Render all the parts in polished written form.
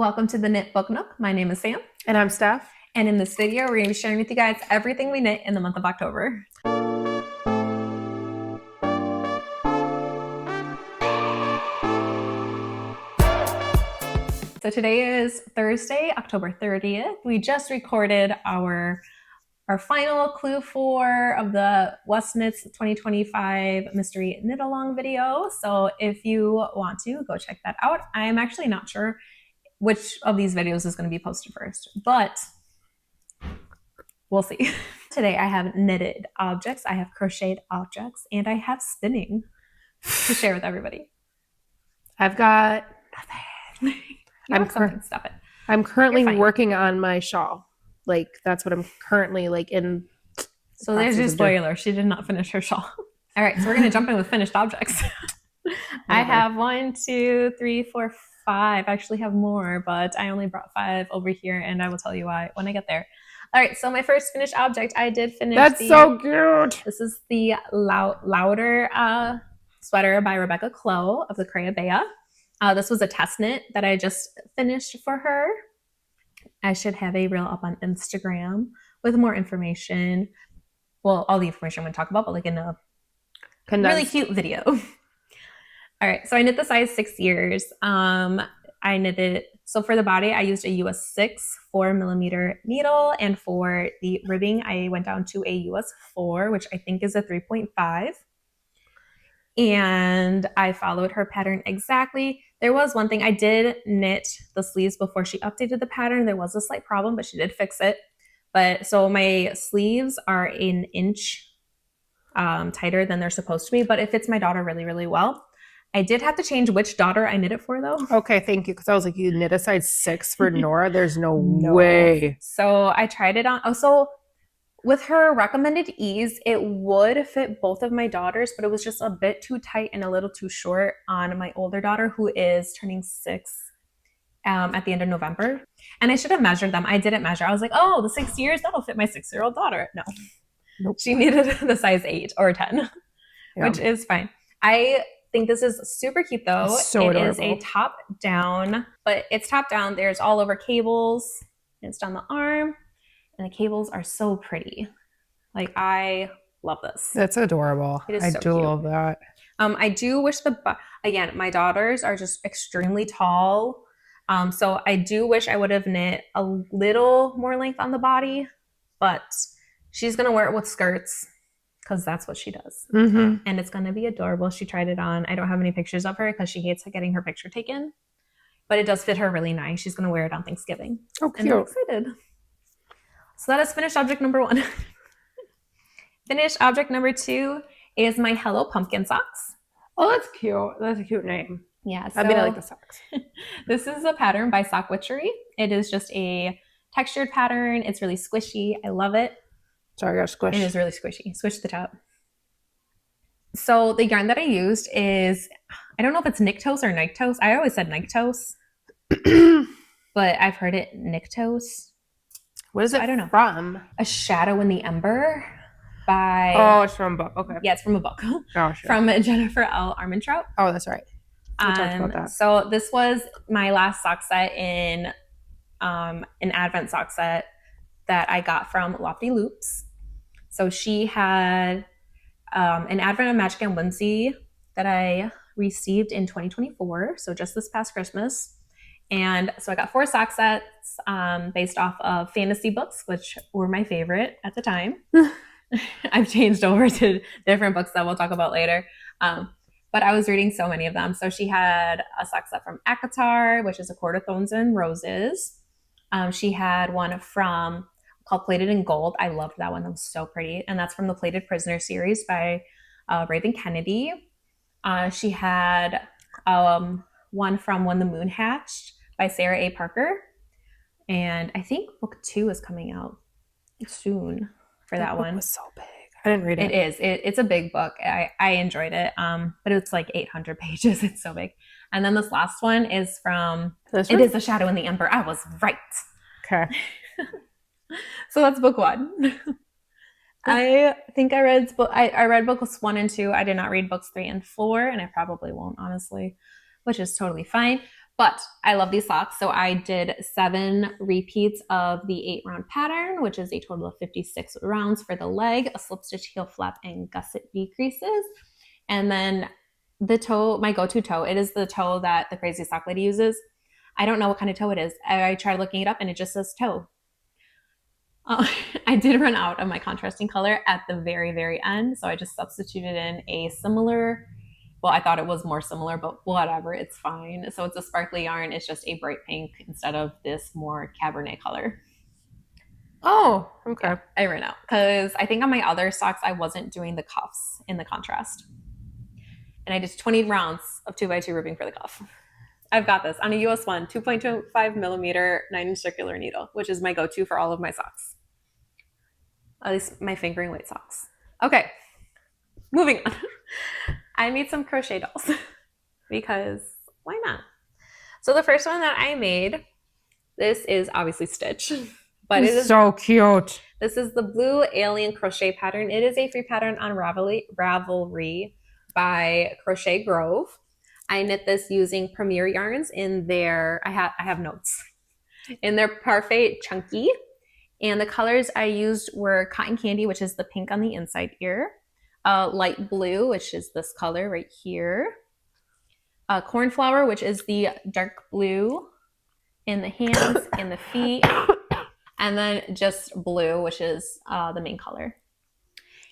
Welcome to the Knit Book Nook. My name is Sam. And I'm Steph. And in this video, we're going to be sharing with you guys everything we knit in the month of October. So today is Thursday, October 30th. We just recorded our final Clue 4 of the West Knits 2025 Mystery Knit Along video. So if you want to, go check that out. I'm actually not sure which of these videos is going to be posted first, but we'll see. Today I have knitted objects, I have crocheted objects, and I have spinning to share with everybody. I've got nothing. Stop it. I'm currently working on my shawl. Like, that's what I'm currently in. So there's your spoiler. She did not finish her shawl. All right, so we're going to jump in with finished objects. I have 1, 2, 3, 4, 5. I actually have more, but I only brought 5 over here, and I will tell you why when I get there. All right, so my first finished object, I did finish. That's so cute. This is the Louder sweater by Rebecca Clow of the Crea Bea. This was a test knit that I just finished for her. I should have a reel up on Instagram with more information. Well, all the information I'm going to talk about, but in a really cute video. All right, so I knit the size 6 years. I knitted, so for the body, I used a US 6 4mm needle, and for the ribbing, I went down to a US 4, which I think is a 3.5. And I followed her pattern exactly. There was one thing, I did knit the sleeves before she updated the pattern. There was a slight problem, but she did fix it. But so my sleeves are an inch tighter than they're supposed to be, but it fits my daughter really, really well. I did have to change which daughter I knit it for, though. Okay, thank you. Because I was like, you knit a size 6 for Nora? There's no way. So I tried it on. Oh, so with her recommended ease, it would fit both of my daughters, but it was just a bit too tight and a little too short on my older daughter, who is turning 6 at the end of November. And I should have measured them. I didn't measure. I was like, oh, the 6 years, that'll fit my 6-year-old daughter. No. Nope. She needed the size 8 or 10, which is fine. I think this is super cute, though. It's so adorable. It is a top down, but it's top down. There's all over cables. It's down the arm, and the cables are so pretty. Like, I love this. That's adorable. I do love that. I do wish again, my daughters are just extremely tall. So I do wish I would have knit a little more length on the body, but she's going to wear it with skirts because that's what she does. Mm-hmm. And it's going to be adorable. She tried it on. I don't have any pictures of her because she hates getting her picture taken, but it does fit her really nice. She's going to wear it on Thanksgiving. Oh, cute. And I'm excited. So that is finished object number 1. Finished object number 2 is my Hello Pumpkin socks. Oh, that's cute. That's a cute name. Yeah. I mean, I like the socks. This is a pattern by Sock Witchery. It is just a textured pattern. It's really squishy. I love it. Sorry, I got squished. It is really squishy. Squish the top. So the yarn that I used is, I don't know if it's Nyctos or Nyctos. I always said Nyctos, but I've heard it Nyctos. What is it? I don't know. From? A Shadow in the Ember by... Oh, it's from a book. Okay. Yeah, it's from a book. Oh, sure. From Jennifer L. Armentrout. Oh, that's right. We talked about that. So this was my last sock set in an Advent sock set that I got from Lofty Loops. So she had an Advent of Magic and Whimsy that I received in 2024, so just this past Christmas. And so I got 4 sock sets based off of fantasy books, which were my favorite at the time. I've changed over to different books that we'll talk about later. But I was reading so many of them. So she had a sock set from ACOTAR, which is A Court of Thorns and Roses. She had one called Plated in Gold. I loved that one. That was so pretty. And that's from the Plated Prisoner series by Raven Kennedy. She had one from When the Moon Hatched by Sarah A. Parker. And I think book 2 is coming out soon for that one. It was so big. I didn't read it. It is. It's a big book. I enjoyed it. But it's like 800 pages. It's so big. And then this last one is from... It is A Shadow in the Ember. I was right. Okay. So that's book 1. I think I read books 1 and 2. I did not read books 3 and 4, and I probably won't, honestly, which is totally fine. But I love these socks. So I did 7 repeats of the 8-round pattern, which is a total of 56 rounds for the leg, a slip stitch, heel flap, and gusset decreases. And then the toe, my go-to toe, it is the toe that the Crazy Sock Lady uses. I don't know what kind of toe it is. I tried looking it up and it just says toe. I did run out of my contrasting color at the very, very end. So I just substituted in a similar, well, I thought it was more similar, but whatever, it's fine. So it's a sparkly yarn. It's just a bright pink instead of this more Cabernet color. Oh, okay. Yeah, I ran out because I think on my other socks, I wasn't doing the cuffs in the contrast. And I did 20 rounds of 2x2 ribbing for the cuff. I've got this on a US 1 2.25 millimeter 9-inch circular needle, which is my go-to for all of my socks. At least my fingering weight socks. Okay, moving on. I made some crochet dolls because why not? So the first one that I made, this is obviously Stitch, but it is so cute. This is the blue alien crochet pattern. It is a free pattern on Ravelry by Crochet Grove. I knit this using Premier yarns in their, I have notes, in their Parfait Chunky. And the colors I used were Cotton Candy, which is the pink on the inside ear, light blue, which is this color right here, Cornflower, which is the dark blue in the hands and the feet, and then just blue, which is the main color.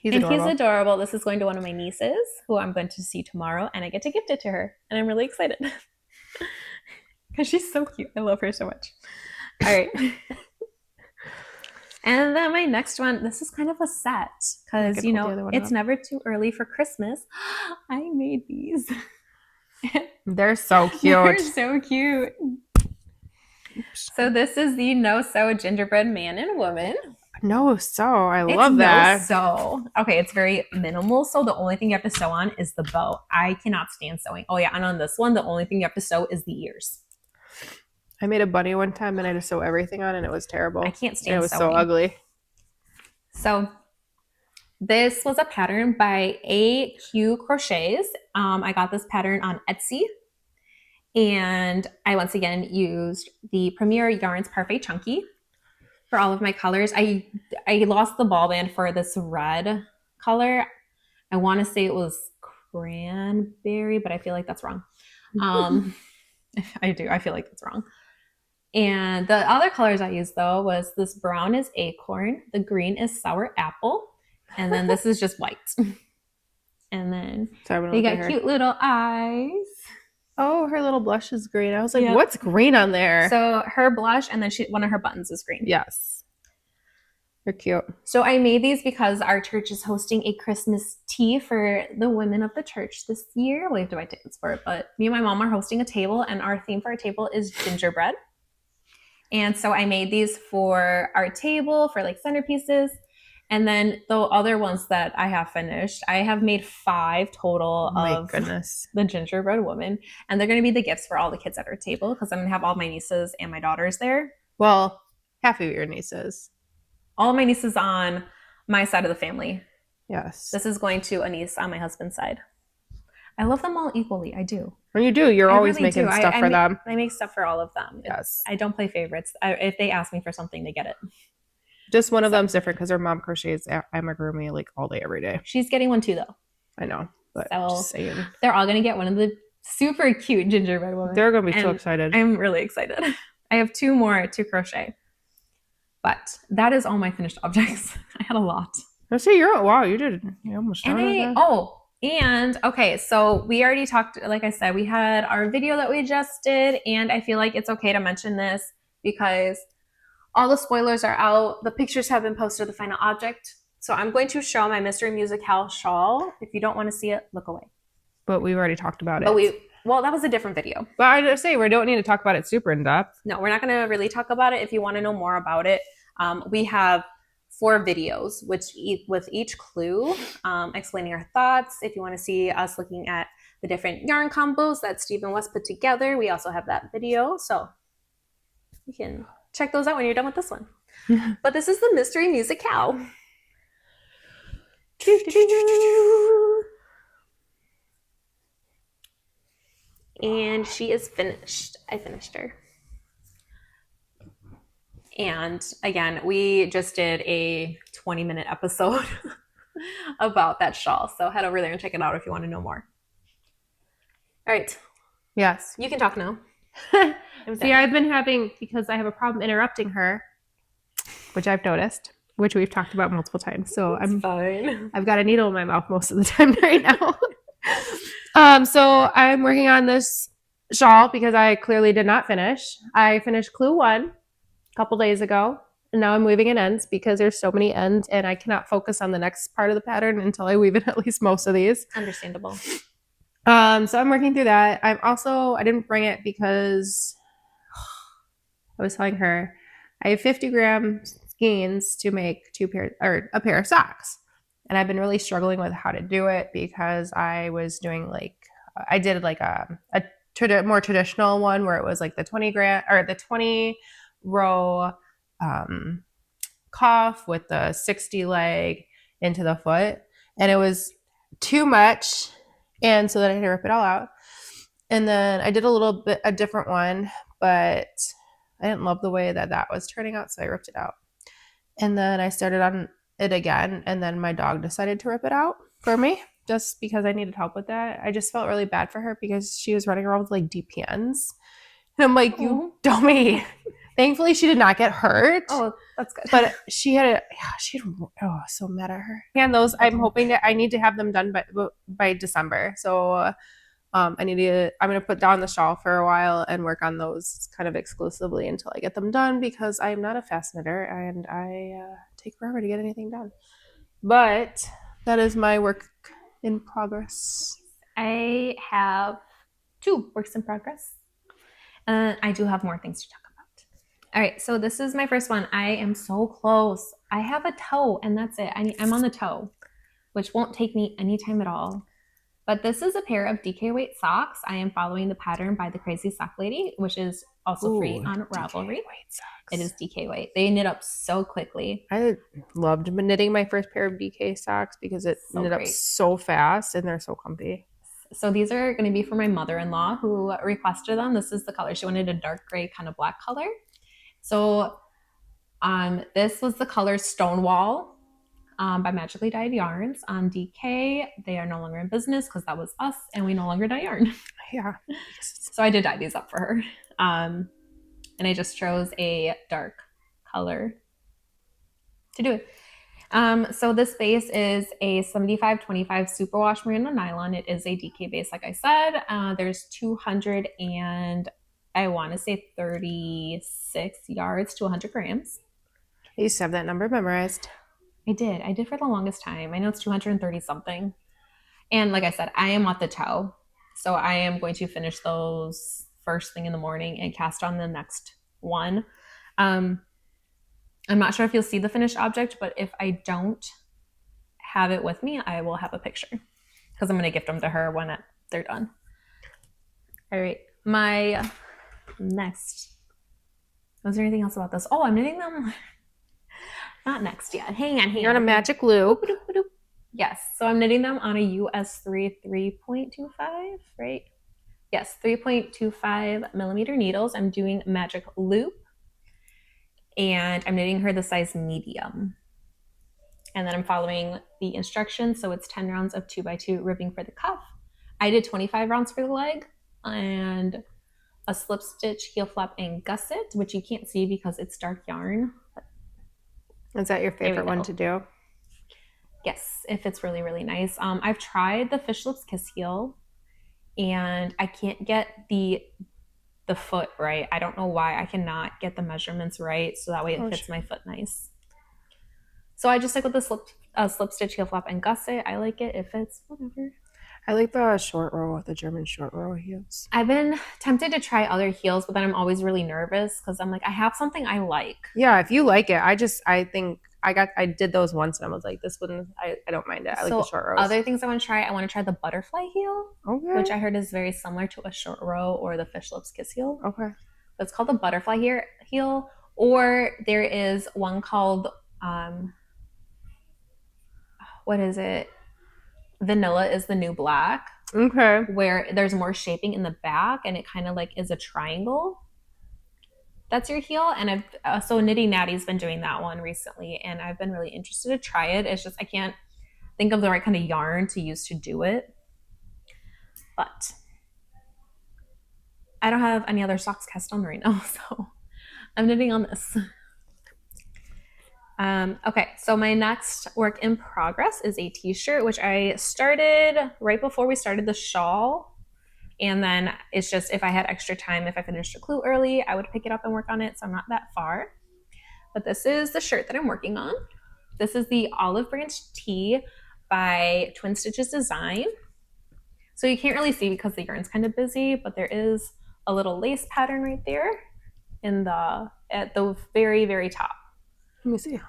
He's adorable. This is going to one of my nieces who I'm going to see tomorrow, and I get to gift it to her. And I'm really excited because she's so cute. I love her so much. All right. And then my next one, this is kind of a set because, you know, it's never too early for Christmas. I made these. They're so cute. They're so cute. So this is the No Sew Gingerbread Man and Woman. No sew. I love that. No sew. Okay, it's very minimal. So the only thing you have to sew on is the bow. I cannot stand sewing. Oh yeah, and on this one, the only thing you have to sew is the ears. I made a bunny one time and I had to sew everything on and it was terrible. I can't stand it was sewing. So ugly. So this was a pattern by AQ Crochets. I got this pattern on Etsy. And I once again used the Premier Yarns Parfait Chunky for all of my colors. I lost the ball band for this red color. I want to say it was cranberry, but I feel like that's wrong. I do. I feel like it's wrong. And the other colors I used, though, was this brown is acorn, the green is sour apple, and then this is just white. And then they got cute little eyes. Oh, her little blush is green. I was like, what's green on there? So her blush, and then one of her buttons is green. Yes. They're cute. So I made these because our church is hosting a Christmas tea for the women of the church this year. We have to buy tickets for it, but me and my mom are hosting a table, and our theme for our table is gingerbread. And so I made these for our table for like centerpieces. And then the other ones that I have finished, I have made 5 total of the gingerbread woman. And they're going to be the gifts for all the kids at our table because I'm going to have all my nieces and my daughters there. Well, half of your nieces. All of my nieces on my side of the family. Yes. This is going to a niece on my husband's side. I love them all equally. I do. When you do, you're always making stuff for them. I make stuff for all of them. Yes. I don't play favorites. If they ask me for something, they get it. Just one of them's different because her mom crochets amigurumi like all day, every day. She's getting one too, though. I know, but so just saying. They're all going to get one of the super cute gingerbread women. They're going to be so excited. I'm really excited. I have 2 more to crochet. But that is all my finished objects. I had a lot. Let's see, you're almost done. And okay, so we already talked, like I said, we had our video that we just did, and I feel like it's okay to mention this because all the spoilers are out. The pictures have been posted of the final object. So I'm going to show my Mystery Musicale shawl. If you don't want to see it, look away. But we've already talked about it. Well, that was a different video. But I just say we don't need to talk about it super in depth. No, we're not going to really talk about it. If you want to know more about it, we have 4 videos, which with each clue explaining our thoughts. If you want to see us looking at the different yarn combos that Stephen West put together, we also have that video. So you can check those out when you're done with this one. But this is the Mystery Musicale. And she is finished. I finished her. And again, we just did a 20-minute episode about that shawl. So head over there and check it out if you want to know more. All right. Yes. You can talk now. See, I've been having, because I have a problem interrupting her, which I've noticed, which we've talked about multiple times. So Fine. I've got a needle in my mouth most of the time right now. So I'm working on this shawl because I clearly did not finish. I finished clue 1 a couple days ago, and now I'm weaving in ends because there's so many ends, and I cannot focus on the next part of the pattern until I weave in at least most of these. Understandable. So I'm working through that. I didn't bring it because I was telling her I have 50 gram skeins to make a pair of socks. And I've been really struggling with how to do it because I was doing I did like a more traditional one where it was like the 20 row cuff with the 60 leg into the foot. And it was too much. And so then I had to rip it all out. And then I did a different one, but I didn't love the way that was turning out, so I ripped it out. And then I started on it again, and then my dog decided to rip it out for me just because I needed help with that. I just felt really bad for her because she was running around with like DPNs. And I'm like, you dummy. Thankfully, she did not get hurt. Oh, that's good. But so mad at her. And those, I'm hoping that I need to have them done by December. So I'm going to put down the shawl for a while and work on those kind of exclusively until I get them done because I'm not a fast knitter and I take forever to get anything done. But that is my work in progress. I have 2 works in progress. I do have more things to talk about. All right, so this is my first one. I am so close. I have a toe, and that's it. I'm on the toe, which won't take me any time at all. But this is a pair of DK weight socks. I am following the pattern by the Crazy Sock Lady, which is also free on Ravelry. It is DK weight. They knit up so quickly. I loved knitting my first pair of DK socks because it knit up so fast and they're so comfy. So these are going to be for my mother-in-law who requested them. This is the color. She wanted a dark gray kind of black color. So this was the color Stonewall by Magically Dyed Yarns on DK. They are no longer in business because that was us and we no longer dye yarn. Yeah. So I did dye these up for her. And I just chose a dark color to do it. So this base is a 75-25 superwash merino nylon. It is a DK base, like I said. There's 200 and I want to say 36 yards to 100 grams. I used to have that number memorized. I did for the longest time. I know it's 230 something. And like I said, I am at the toe. So I am going to finish those first thing in the morning and cast on the next one. I'm not sure if you'll see the finished object, but if I don't have it with me, I will have a picture because I'm going to gift them to her when they're done. All right. My next. Was there anything else about this? Oh, I'm knitting them. Not next yet. Hang on. You're on a magic loop. Yes. So I'm knitting them on a US 3.25, right? Yes, 3.25 millimeter needles. I'm doing magic loop. And I'm knitting her the size medium. And then I'm following the instructions. So it's 10 rounds of 2x2 ribbing for the cuff. I did 25 rounds for the leg and a slip stitch, heel flap, and gusset, which you can't see because it's dark yarn. Is that your favorite one to do? Yes, if it's really, really nice. I've tried the Fish Lips Kiss Heel and I can't get the foot right. I don't know why. I cannot get the measurements right so that way it fits my foot nice. So I just stick with the slip stitch, heel flap, and gusset. I like it. It fits, whatever. I like the short row, the German short row heels. I've been tempted to try other heels, but then I'm always really nervous because I'm like, I have something I like. Yeah, if you like it, I think I did those once and I was like, this one, I don't mind it. I like the short rows. Other things I want to try the butterfly heel, which I heard is very similar to a short row or the Fish Lips Kiss heel. Okay. But it's called the butterfly heel, or there is one called, what is it? Vanilla is the New Black. Okay. where there's more shaping in the back and it kind of like is a triangle. That's your heel. And so Nitty Natty's been doing that one recently, and I've been really interested to try it. It's just I can't think of the right kind of yarn to use to do it. But I don't have any other socks cast on right now, so I'm knitting on this. Okay, so my next work in progress is a t-shirt, which I started right before we started the shawl. And then it's just if I had extra time, if I finished a clue early, I would pick it up and work on it. So I'm not that far. But this is the shirt that I'm working on. This is the Olive Branch Tee by Twin Stitches Design. So you can't really see because the yarn's kind of busy, but there is a little lace pattern right there at the very, very top. Let me see.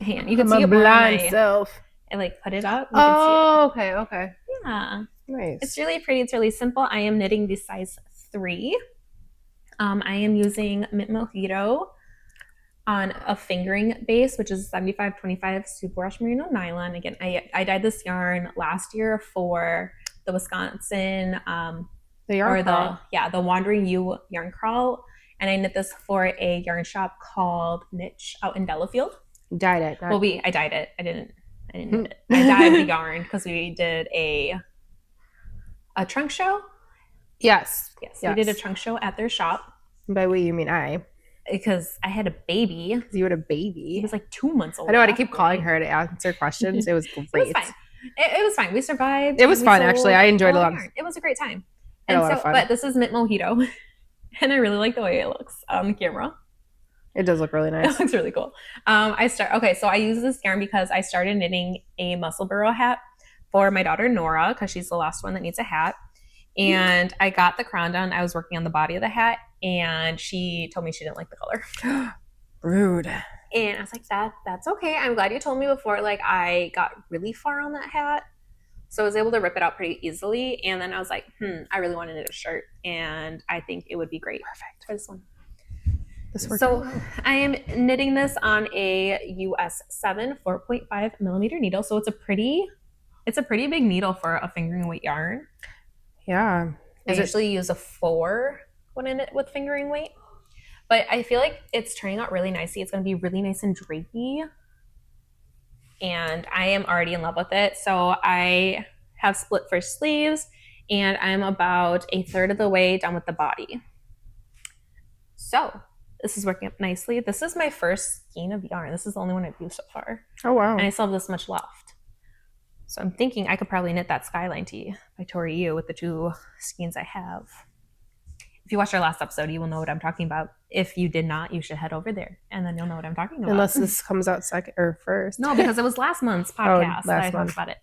Hand. You can I'm see a it more blind when self. I like put it up. You Oh, okay, okay. can see it. Yeah. Nice. It's really pretty. It's really simple. I am knitting the size 3. I am using Mint Mojito on a fingering base, which is 75-25 Superwash Merino nylon. Again, I dyed this yarn last year for the Wisconsin The yarn crawl. the Wandering You yarn crawl, and I knit this for a yarn shop called Niche out in Delafield. Dyed it. Well, I dyed it. I didn't knit it. I dyed the yarn because we did a trunk show. Yes. We did a trunk show at their shop. By we, you mean I. Because I had a baby. You had a baby. He was like 2 months old. I know how to keep calling her to answer questions. It was great. It was fine. It was fine. We survived. It was fun, actually. I enjoyed a lot. It was a great time. And a lot of fun. But this is Mint Mojito, and I really like the way it looks on the camera. It does look really nice. It looks really cool. So I use this yarn because I started knitting a Musselburgh hat for my daughter Nora because she's the last one that needs a hat. And I got the crown done. I was working on the body of the hat, and she told me she didn't like the color. Rude. And I was like, that's okay. I'm glad you told me before. Like, I got really far on that hat, so I was able to rip it out pretty easily. And then I was like, I really want to knit a shirt, and I think it would be great. Perfect for this one. So I am knitting this on a US 7 4.5 millimeter needle. So it's a pretty big needle for a fingering weight yarn. Yeah. I usually use a 4 when I knit with fingering weight. But I feel like it's turning out really nicely. It's going to be really nice and drapey. And I am already in love with it. So I have split first sleeves, and I'm about a third of the way done with the body. So this is working up nicely. This is my first skein of yarn. This is the only one I've used so far. Oh, wow. And I still have this much left. So I'm thinking I could probably knit that Skyline tee by Tori Yu with the 2 skeins I have. If you watched our last episode, you will know what I'm talking about. If you did not, you should head over there, and then you'll know what I'm talking about. Unless this comes out second or first. No, because it was last month's podcast that I talked about it.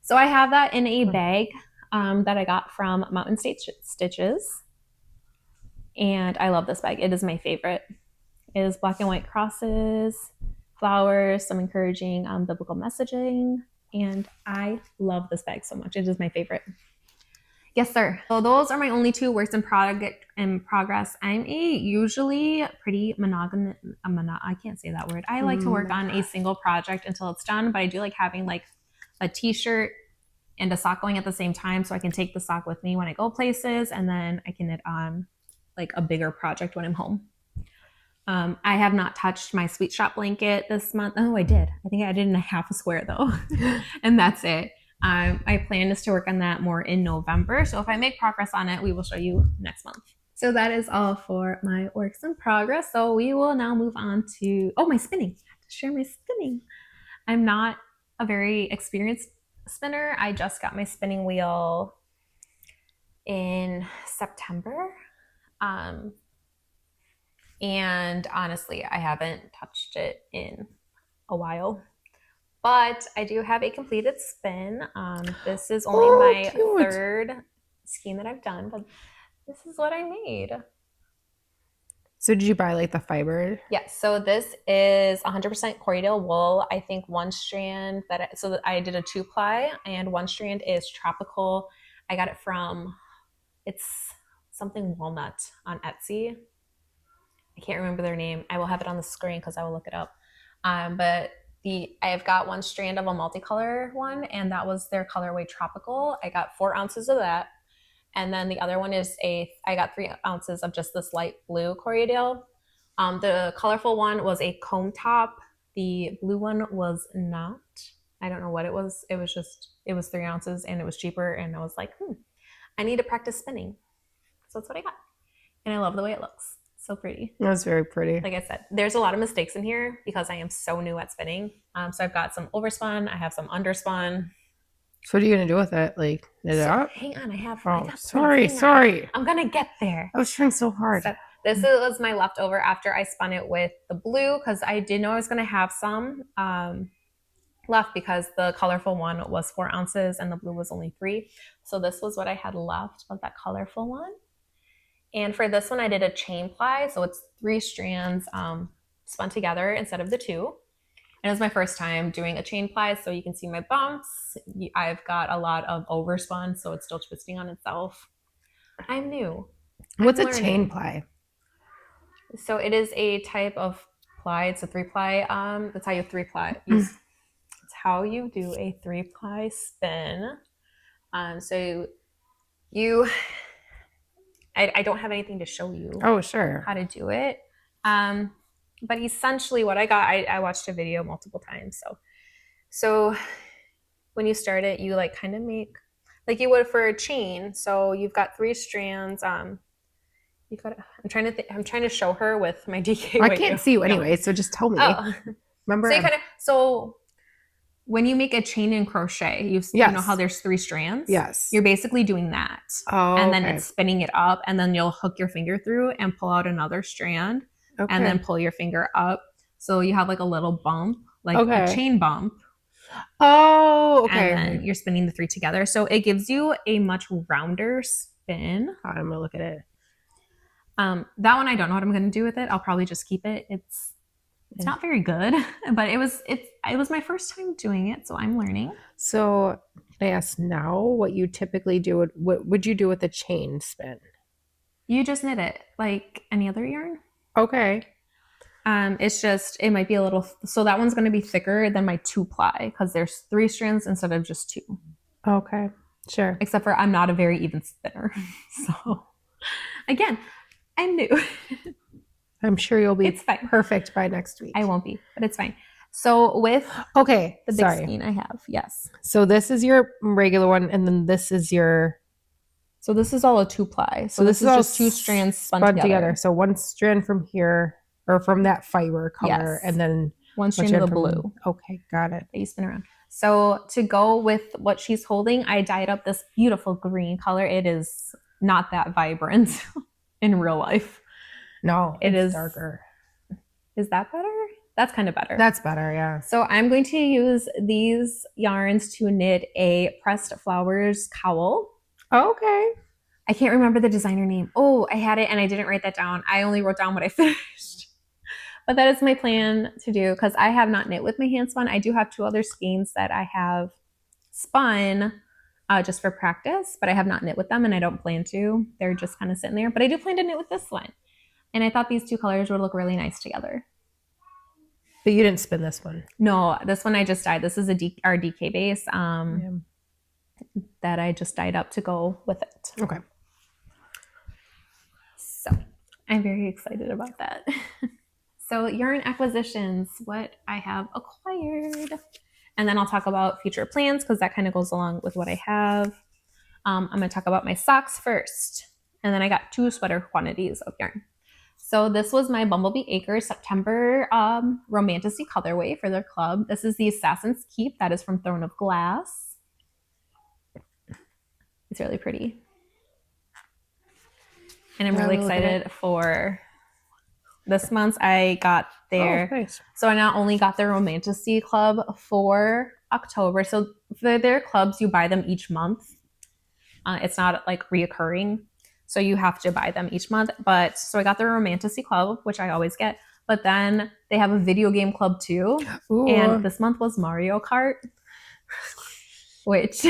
So I have that in a bag that I got from Mountain State Stitches. And I love this bag. It is my favorite. It is black and white crosses, flowers, some encouraging biblical messaging. And I love this bag so much. It is my favorite. Yes, sir. So those are my only 2 works in progress. I'm usually pretty monogamous. I can't say that word. I like to work on a single project until it's done, but I do like having like a t-shirt and a sock going at the same time, so I can take the sock with me when I go places, and then I can knit on like a bigger project when I'm home. I have not touched my Sweet Shop blanket this month. Oh, I did. I think I did in a half a square though. And that's it. My plan is to work on that more in November. So if I make progress on it, we will show you next month. So that is all for my works in progress. So we will now move on to, my spinning. I have to share my spinning. I'm not a very experienced spinner. I just got my spinning wheel in September. And honestly, I haven't touched it in a while, but I do have a completed spin. This is only my third skein that I've done, but this is what I made. So did you buy like the fiber? Yes. So this is 100% Corriedale wool. I think one strand so I did a 2-ply, and one strand is tropical. I got it from, it's something walnut on Etsy. I can't remember their name. I will have it on the screen because I will look it up. But I've got one strand of a multicolor one, and that was their colorway Tropical. I got 4 ounces of that. And then the other one is I got 3 ounces of just this light blue Corriedale. The colorful one was a comb top. The blue one was not. I don't know what it was. It was 3 ounces and it was cheaper. And I was like, I need to practice spinning. So that's what I got. And I love the way it looks. So pretty. That was very pretty. Like I said, there's a lot of mistakes in here because I am so new at spinning. So I've got some overspun. I have some underspun. So what are you going to do with it? Like, knit it up? Hang on. Oh, sorry. I'm going to get there. I was trying so hard. So this was my leftover after I spun it with the blue because I did know I was going to have some left because the colorful one was 4 ounces and the blue was only 3. So this was what I had left of that colorful one. And for this one, I did a chain ply. So it's 3 strands spun together instead of the 2. And it was my first time doing a chain ply. So you can see my bumps. I've got a lot of overspun, so it's still twisting on itself. I'm new. What's a chain ply? So it is a type of ply. It's a 3-ply. That's how you 3-ply. It's how you do a 3-ply spin. So you... I don't have anything to show you. Oh, sure. How to do it. But essentially what I got, I watched a video multiple times. So when you start it, you like kind of make like you would for a chain. So you've got 3 strands. You've got. I'm trying to show her with my DK. I can't see you anyway, so just tell me. Oh. Remember? So when you make a chain and crochet, you know how there's 3 strands? Yes. You're basically doing that. Oh, and then it's spinning it up, and then you'll hook your finger through and pull out another strand, and then pull your finger up. So you have like a little bump, like a chain bump. Oh, okay. And then you're spinning the 3 together. So it gives you a much rounder spin. I'm going to look at it. That one, I don't know what I'm going to do with it. I'll probably just keep it. It's not very good, but it was my first time doing it, so I'm learning. So can I ask now what you typically do? What would you do with a chain spin? You just knit it like any other yarn. Okay. It's just, it might be a little, so that one's going to be thicker than my 2-ply because there's 3 strands instead of just 2. Okay. Sure. Except for I'm not a very even spinner. So again, I'm new. I'm sure you'll be it's fine. Perfect by next week. I won't be, but it's fine. So with the big skein I have, yes. So this is your regular one, and then this is your... So this is all a 2-ply. So this is just 2 strands spun together. So 1 strand from here, or from that fiber color, and then 1 strand of the blue. Okay, got it. That you spin around. So to go with what she's holding, I dyed up this beautiful green color. It is not that vibrant in real life. No, it is darker. Is that better? That's kind of better. That's better, yeah. So I'm going to use these yarns to knit a pressed flowers cowl. Okay. I can't remember the designer name. Oh, I had it and I didn't write that down. I only wrote down what I finished. But that is my plan to do because I have not knit with my hand spun. I do have 2 other skeins that I have spun just for practice, but I have not knit with them and I don't plan to. They're just kind of sitting there. But I do plan to knit with this one. And I thought these 2 colors would look really nice together. But you didn't spin this one? No, this one I just dyed. This is our DK base that I just dyed up to go with it. Okay. So I'm very excited about that. So yarn acquisitions, what I have acquired. And then I'll talk about future plans because that kind of goes along with what I have. I'm going to talk about my socks first. And then I got 2 sweater quantities of yarn. So this was my Bumblebee Acres September Romantasy colorway for their club. This is the Assassin's Keep. That is from Throne of Glass. It's really pretty. And I'm really excited for this month's. I got their... Oh, nice. So I not only got their Romantasy Club for October. So for their clubs, you buy them each month. It's not like reoccurring. So you have to buy them each month. But so I got the Romantasy Club, which I always get. But then they have a video game club too. Ooh. And this month was Mario Kart, which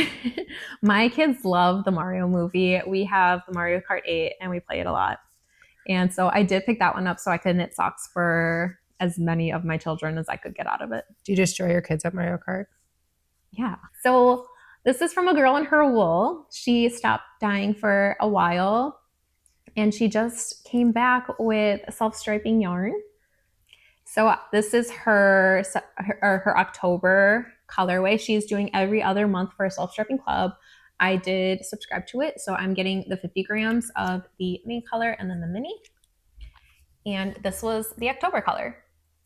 my kids love the Mario movie. We have the Mario Kart 8 and we play it a lot. And so I did pick that one up so I could knit socks for as many of my children as I could get out of it. Do you destroy your kids at Mario Kart? Yeah. So this is from a girl in her wool. She stopped dyeing for a while and she just came back with self-striping yarn. So this is her October colorway. She's doing every other month for a self-striping club. I did subscribe to it, so I'm getting the 50 grams of the main color and then the mini. And this was the October color.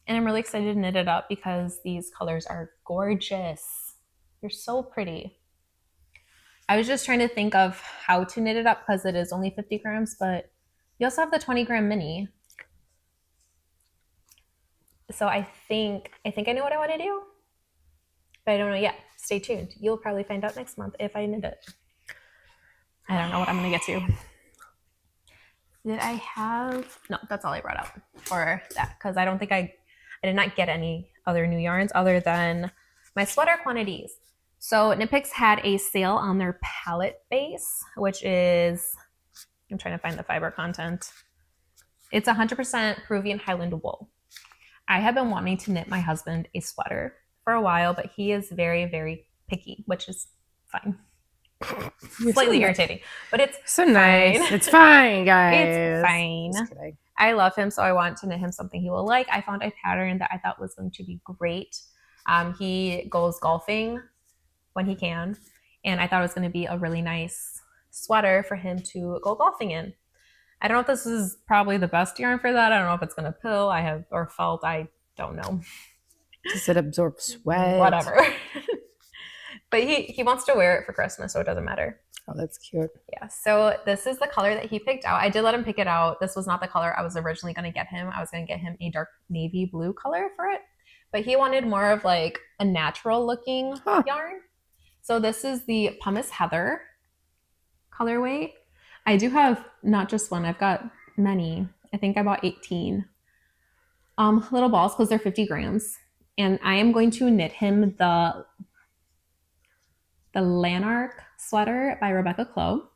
And I'm really excited to knit it up because these colors are gorgeous. They're so pretty. I was just trying to think of how to knit it up because it is only 50 grams, but you also have the 20-gram mini. So I think I know what I want to do, but I don't know yet. Stay tuned. You'll probably find out next month if I knit it. I don't know what I'm going to get to. Did I have... No, that's all I brought up for that because I don't think I did not get any other new yarns other than my sweater quantities. So Knit Picks had a sale on their palette base, which is... I'm trying to find the fiber content. It's 100% Peruvian Highland wool. I have been wanting to knit my husband a sweater for a while, but he is very, very picky, which is fine. Slightly irritating, but it's so nice. Fine. It's fine, guys. It's fine. I love him, so I want to knit him something he will like. I found a pattern that I thought was going to be great. He goes golfing when he can, and I thought it was going to be a really nice sweater for him to go golfing in. I don't know if this is probably the best yarn for that. I don't know if it's going to pill. I don't know. Does it absorb sweat? Whatever. But he wants to wear it for Christmas, so it doesn't matter. Oh, that's cute. Yeah, so this is the color that he picked out. I did let him pick it out. This was not the color I was originally going to get him. I was going to get him a dark navy blue color for it. But he wanted more of like a natural looking yarn. So this is the Pumice Heather colorway. I do have not just one. I've got many. I think I bought 18 little balls because they're 50 grams. And I am going to knit him the Lanark sweater by Rebecca Clow.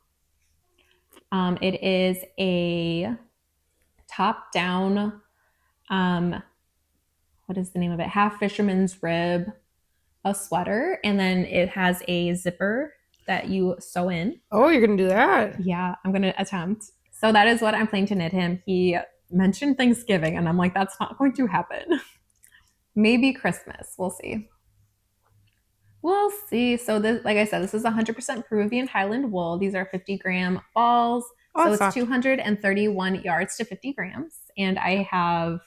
It is a top-down, what is the name of it? Half fisherman's rib, a sweater. And then it has a zipper that you sew in. Oh, you're going to do that? Yeah, I'm going to attempt. So that is what I'm planning to knit him. He mentioned Thanksgiving, and I'm like, that's not going to happen. Maybe Christmas. We'll see. We'll see. So this, like I said, this is 100% Peruvian Highland wool. These are 50-gram balls. So it's 231 yards to 50 grams. And I have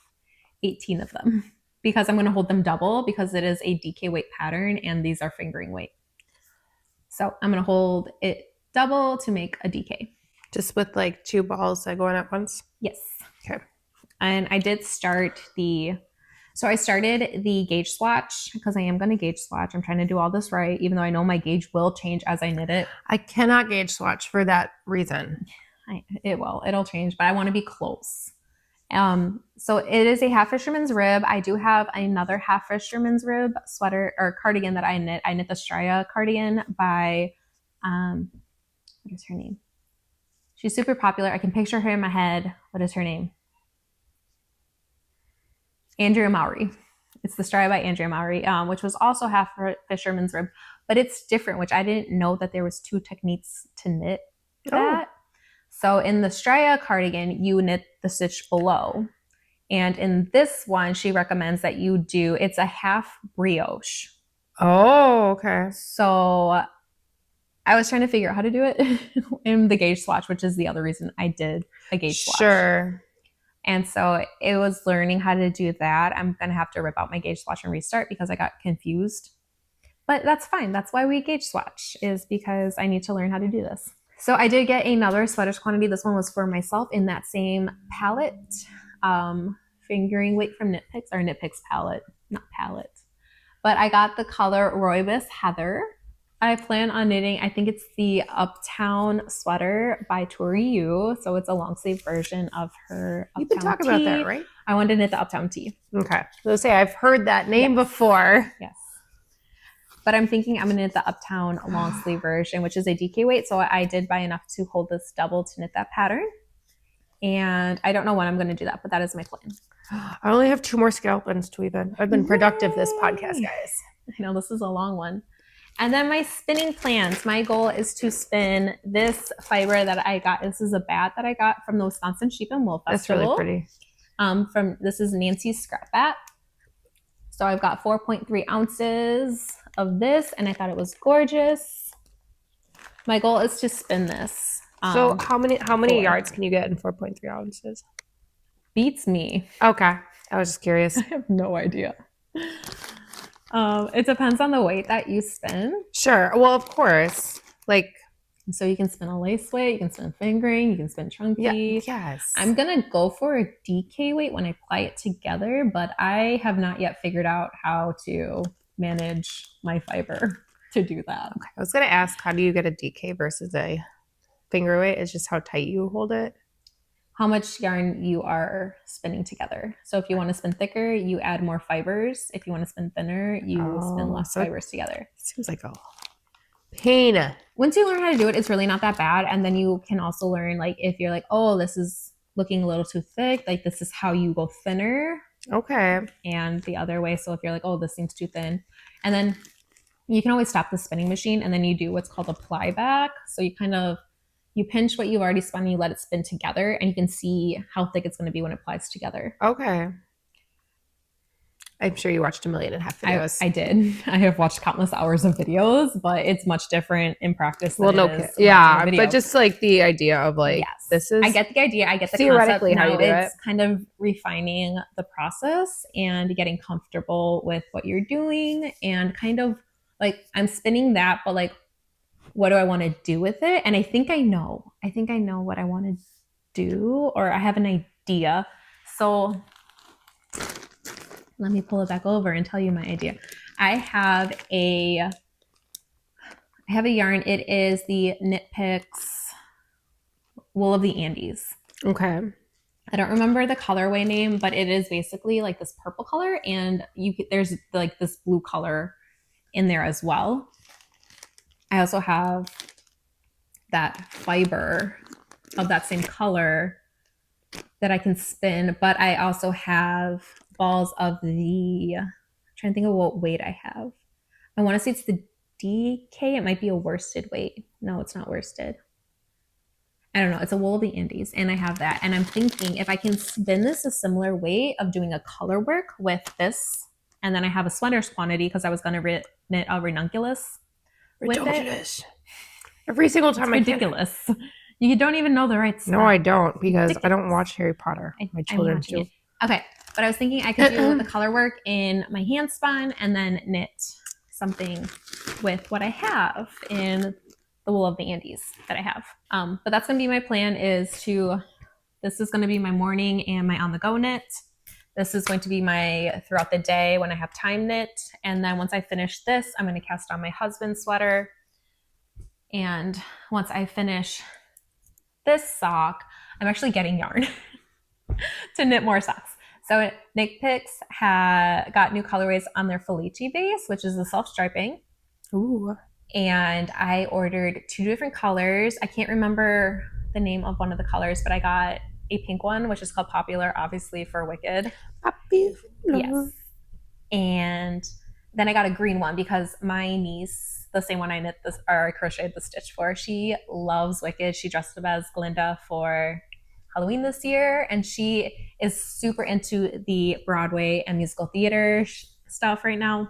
18 of them because I'm going to hold them double because it is a DK weight pattern and these are fingering weight. So I'm going to hold it double to make a DK. Just with like 2 balls that go in at once? Yes. Okay. And I did start I started the gauge swatch because I am going to gauge swatch. I'm trying to do all this right, even though I know my gauge will change as I knit it. I cannot gauge swatch for that reason. It'll change, but I want to be close. So it is a half fisherman's rib. I do have another half fisherman's rib sweater or cardigan that I knit. I knit the Straya cardigan by, what is her name? She's super popular. I can picture her in my head. What is her name? Andrea Mowry. It's the Straya by Andrea Mowry, which was also half fisherman's rib, but it's different, which I didn't know that there was 2 techniques to knit that. So in the Straya cardigan, you knit the stitch below. And in this one, she recommends that you do, it's a half brioche. Oh, okay. So I was trying to figure out how to do it in the gauge swatch, which is the other reason I did a gauge swatch. Sure. And so it was learning how to do that. I'm going to have to rip out my gauge swatch and restart because I got confused. But that's fine. That's why we gauge swatch, is because I need to learn how to do this. So I did get another sweaters quantity. This one was for myself in that same palette. Fingering weight from Knit Picks, or Knit Picks palette, not palette. But I got the color Rooibos Heather. I plan on knitting, I think it's the Uptown sweater by Tori Yu. So it's a long sleeve version of her Uptown You've been talking about that, right? I wanted to knit the Uptown tee. Okay. So say I've heard that name before. Yes. But I'm thinking I'm going to knit the Uptown long sleeve version, which is a DK weight. So I did buy enough to hold this double to knit that pattern. And I don't know when I'm going to do that, but that is my plan. I only have 2 more scalp ends to even. I've been productive this podcast, guys. I know this is a long one. And then my spinning plans. My goal is to spin this fiber that I got. This is a bat that I got from the Wisconsin Sheep and Wool Festival. That's really pretty. This is Nancy's scrap bat. So I've got 4.3 ounces of this, and I thought it was gorgeous. My goal is to spin this. So how many yards can you get in 4.3 ounces? Beats me. Okay. I was just curious. I have no idea. It depends on the weight that you spin. Sure. Well, of course. Like, so you can spin a lace weight, you can spin fingering, you can spin chunky. Yes. I'm going to go for a DK weight when I apply it together, but I have not yet figured out how to manage my fiber to do that. Okay. I was going to ask, how do you get a DK versus a finger weight? It's just how tight you hold it. How much yarn you are spinning together. So if you want to spin thicker, you add more fibers. If you want to spin thinner, you spin less fibers together. Seems like a pain. Once you learn how to do it, it's really not that bad. And then you can also learn, like, if you're like, oh, this is looking a little too thick, like this is how you go thinner. Okay. And the other way. So if you're like, oh, this seems too thin. And then you can always stop the spinning machine and then you do what's called a ply back. So you pinch what you've already spun, you let it spin together, and you can see how thick it's going to be when it plies together. Okay. I'm sure you watched 1.5 million videos. I did. I have watched countless hours of videos, but it's much different in practice. Yeah, but just like the idea of like, yes. This is. I get the idea. I get the theoretically concept. How you do it's kind of refining the process and getting comfortable with what you're doing, and kind of like I'm spinning that, but like, what do I want to do with it? And I think I know what I want to do, or I have an idea. So let me pull it back over and tell you my idea. I have a yarn. It is the Knit Picks Wool of the Andes. Okay. I don't remember the colorway name, but it is basically like this purple color, and there's like this blue color in there as well. I also have that fiber of that same color that I can spin, but I also have balls of I'm trying to think of what weight I have. I want to say it's the DK. It might be a worsted weight. No, it's not worsted. I don't know. It's a Wool of the Andes, and I have that. And I'm thinking if I can spin this a similar way of doing a color work with this, and then I have a sweater's quantity because I was going to knit a ranunculus. Ridiculous. Every single time. It's ridiculous. You don't even know the right stuff. No, I don't, because I don't watch Harry Potter. My children do. Okay, but I was thinking I could do the color work in my hand spun and then knit something with what I have in the Wool of the Andes that I have. But that's going to be my plan. This is going to be my morning and my on the go knit. This is going to be my throughout the day when I have time knit. And then once I finish this, I'm going to cast on my husband's sweater. And once I finish this sock, I'm actually getting yarn to knit more socks. So Knit Picks got new colorways on their Felice base, which is the self-striping. Ooh. And I ordered 2 different colors. I can't remember the name of one of the colors, but I got a pink one, which is called Popular, obviously for Wicked. Popular. Yes. And then I got a green one because my niece, the same one I crocheted the stitch for, she loves Wicked. She dressed up as Glinda for Halloween this year, and she is super into the Broadway and musical theater stuff right now.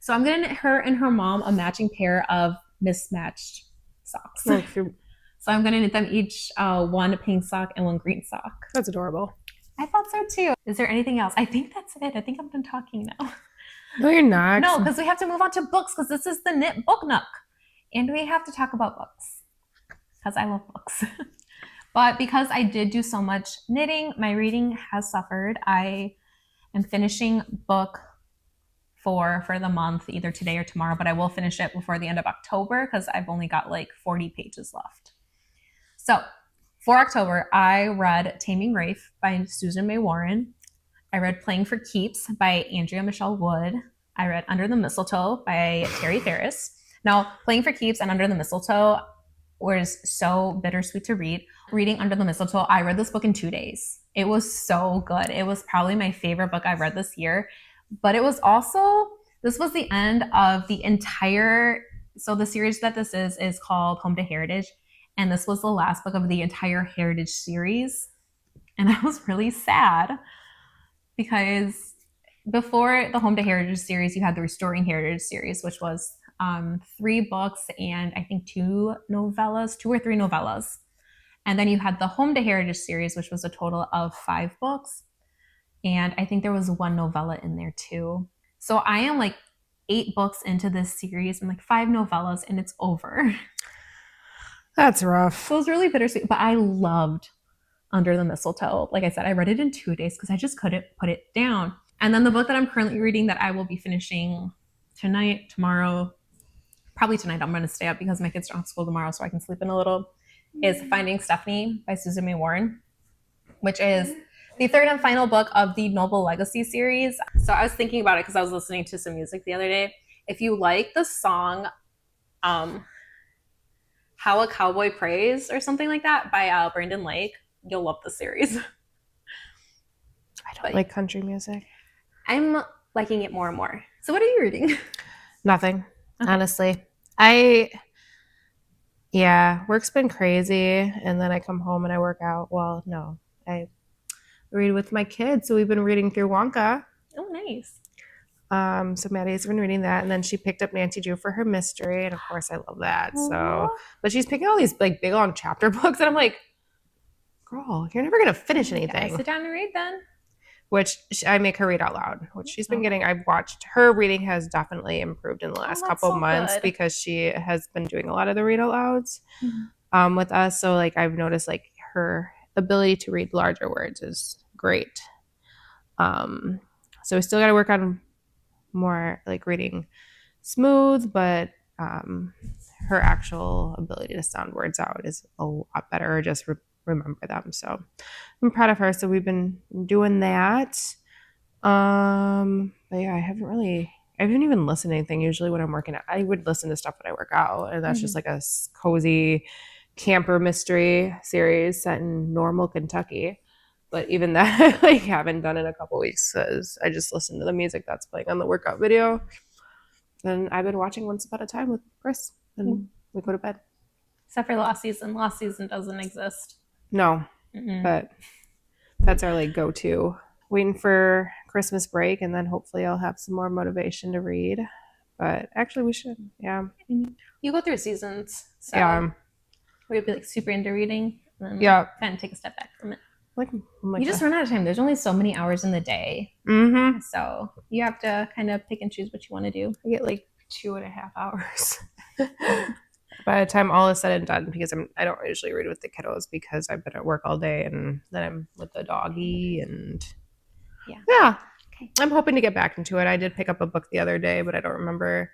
So I'm going to knit her and her mom a matching pair of mismatched socks. So I'm going to knit them each one pink sock and one green sock. That's adorable. I thought so too. Is there anything else? I think that's it. I think I'm done talking now. No, you're not. No, because we have to move on to books, because this is the Knit Book Nook. And we have to talk about books because I love books. But because I did do so much knitting, my reading has suffered. I am finishing book 4 for the month, either today or tomorrow, but I will finish it before the end of October because I've only got like 40 pages left. So for October, I read Taming Rafe by Susan May Warren. I read Playing for Keeps by Andrea Michelle Wood. I read Under the Mistletoe by Terry Ferris. Now, Playing for Keeps and Under the Mistletoe, was so bittersweet to read. Reading Under the Mistletoe, I read this book in 2 days. It was so good. It was probably my favorite book I've read this year. But it was also, this was the end of the entire, so the series that this is called Home to Heritage. And this was the last book of the entire Heritage series. And I was really sad because before the Home to Heritage series, you had the Restoring Heritage series, which was 3 books and I think 2 novellas, 2 or 3 novellas. And then you had the Home to Heritage series, which was a total of 5 books. And I think there was 1 novella in there too. So I am like 8 books into this series and like 5 novellas, and it's over. That's rough. So it was really bittersweet, but I loved Under the Mistletoe. Like I said, I read it in 2 days because I just couldn't put it down. And then the book that I'm currently reading that I will be finishing tonight, tomorrow, probably tonight, I'm going to stay up because my kids don't have school tomorrow so I can sleep in a little, is Finding Stephanie by Susan May Warren, which is the third and final book of the Noble Legacy series. So I was thinking about it because I was listening to some music the other day. If you like the song How a Cowboy Prays or something like that by Brandon Lake, you'll love the series. I don't like country music. I'm liking it more and more. So what are you reading? Nothing, Okay. honestly. Work's been crazy, and then I come home and I work out. Well, no, I read with my kids, so we've been reading through Wonka. Oh, nice. So Maddie's been reading that, and then she picked up Nancy Drew for her mystery, and of course I love that. So, but she's picking all these like big long chapter books, and I'm like, girl, you're never gonna finish anything. Sit down and read then. Which I make her read out loud, which she's been getting. I've watched her reading has definitely improved in the last couple months good. because she has been doing a lot of the read out louds Mhm. with us. So like I've noticed like her ability to read larger words is great. So we still got to work on more like reading smooth, but her actual ability to sound words out is a lot better, or just remember them. So I'm proud of her. So we've been doing that. But yeah, I haven't even listened to anything. Usually when I'm working out, I would listen to stuff when I work out, and that's just like a cozy camper mystery series set in Normal, Kentucky. But even that, I haven't done in a couple weeks because I just listen to the music that's playing on the workout video. And I've been watching Once Upon a Time with Chris, and we go to bed. Except for last season. Last season doesn't exist. No, but that's our like go-to. Waiting for Christmas break, and then hopefully I'll have some more motivation to read. But actually, we should. Yeah. You go through seasons. So Yeah. we'd be like super into reading. And then Yeah. kind of take a step back from it. Like You just run out of time. There's only so many hours in the day. Mm-hmm. So you have to kind of pick and choose what you want to do. I get like 2.5 hours by the time all is said and done, because I don't usually read with the kiddos because I've been at work all day, and then I'm with the doggy, and yeah. Okay. I'm hoping to get back into it. I did pick up a book the other day, but I don't remember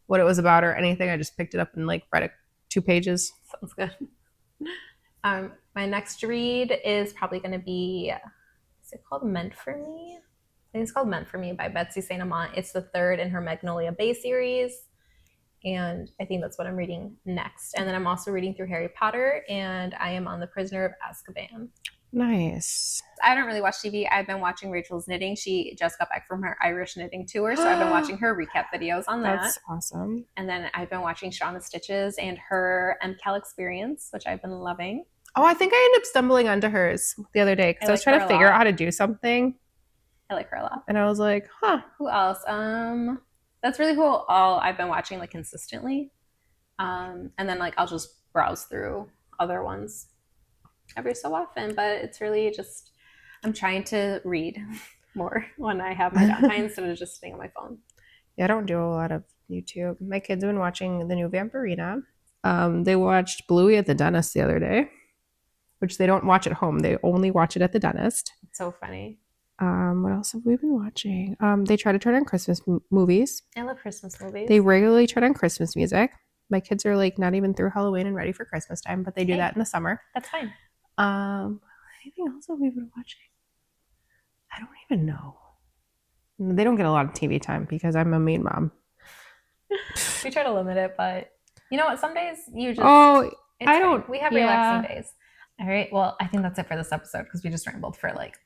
what it was about or anything. I just picked it up and like read it 2 pages. Sounds good. My next read is probably going to be, is it called Meant for Me? I think it's called Meant for Me by Betsy St. Amant. It's the 3rd in her Magnolia Bay series. And I think that's what I'm reading next. And then I'm also reading through Harry Potter, and I am on The Prisoner of Azkaban. Nice. I don't really watch TV. I've been watching Rachel's Knitting. She just got back from her Irish knitting tour, so I've been watching her recap videos on that. That's awesome. And then I've been watching Shauna Stitches and her MCAL experience, which I've been loving. Oh, I think I ended up stumbling onto hers the other day because I was trying to figure out how to do something. I like her a lot. And I was like, huh. Who else? That's really who all I've been watching like consistently. And then like I'll just browse through other ones every so often, but it's really just I'm trying to read more when I have my downtime instead of just sitting on my phone. Yeah, I don't do a lot of YouTube. My kids have been watching the new Vampirina. They watched Bluey at the dentist the other day, which they don't watch at home. They only watch it at the dentist. It's so funny. What else have we been watching? They try to turn on Christmas movies. I love Christmas movies. They regularly turn on Christmas music. My kids are like not even through Halloween and ready for Christmas time, but they do that in the summer. That's fine. Anything else that we've been watching? I don't even know. They don't get a lot of TV time because I'm a mean mom. We try to limit it, but you know what? Some days you just... Oh, It's I fine. don't- We have yeah. relaxing days. All right. Well, I think that's it for this episode because we just rambled for like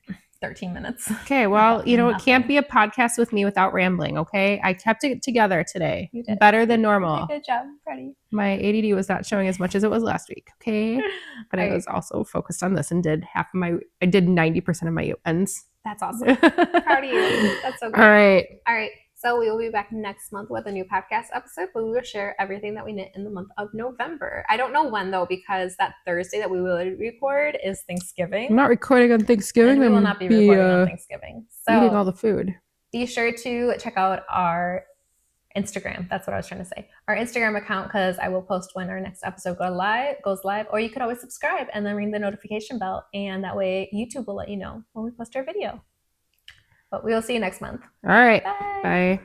13 minutes. Okay, well, you know, it can't Nothing. be a podcast with me without rambling, okay? I kept it together today. You did. Better than normal. Okay, good job, Freddie. My ADD was not showing as much as it was last week, okay? But I All was also focused on this and did 90% of my ends. That's awesome. Proud of you. That's so good. All right. All right. So we will be back next month with a new podcast episode, but we will share everything that we knit in the month of November. I don't know when though, because that Thursday that we will record is Thanksgiving. I'm not recording on Thanksgiving. And we will not be recording on Thanksgiving. So eating all the food. Be sure to check out our Instagram. That's what I was trying to say. Our Instagram account, because I will post when our next episode goes live. Or you could always subscribe and then ring the notification bell, and that way YouTube will let you know when we post our video. But we will see you next month. All right. Bye. Bye.